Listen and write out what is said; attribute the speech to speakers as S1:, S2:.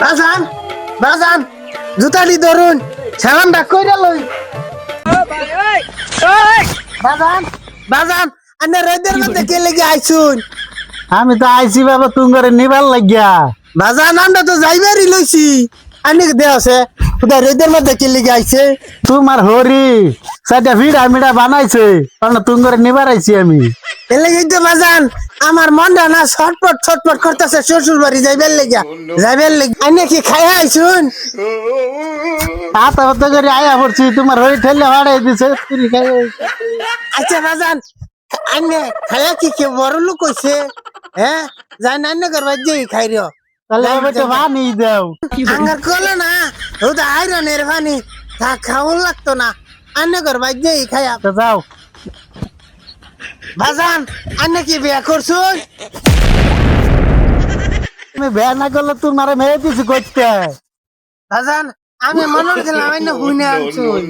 S1: বাজান বাজান জুতাটি ধরুন সালামটা কইরা লই বাজান বাজান আন্না রোদের মধ্যে কে লেগে আইছুন
S2: আমি তো আইছি বাবা তুঙ্গরে নিবার লাগিয়া
S1: বাজান আমরা তো যাইবারই লইছি আনি দেওছে খুদা রোদের মধ্যে কে লেগে আইছে
S2: তোমার হরি সাইডা ভিড়া মিড়া বানাইছে কারণ তুঙ্গরে নিবার আইছি আমি
S1: এ লেগে তো বাজান আমার মনটা না ছটপট করতেছে শ্বশুর বাড়ি যাইবার লেগে আনি কি খাইয়া আইছুন
S2: হাতা হাতা করে আয়া পড়ছি তোমার হরি ঠেলে হারাই দিছে তুই খাই
S1: আচ্ছা বাজান আন্নে খাইয়া কি কে বড় লোক কইছে হ্যাঁ যাই নান্নে করবা যে খাই রিও
S2: তাহলে বেটা পানি দাও
S1: আঙ্গার কলে না ওটা আইরনের পানি তা খাওয়ান লাগতো না আন্নে করবা যে খাইয়া
S2: তো যাও
S1: বাজান আন্নে কি বিয়া করছুন
S2: তুমি বেয়া না করলে তোমার মেয়ে দিছি করতে
S1: বাজান আমি মনে করছিলাম আইনে হুইনে আনছুন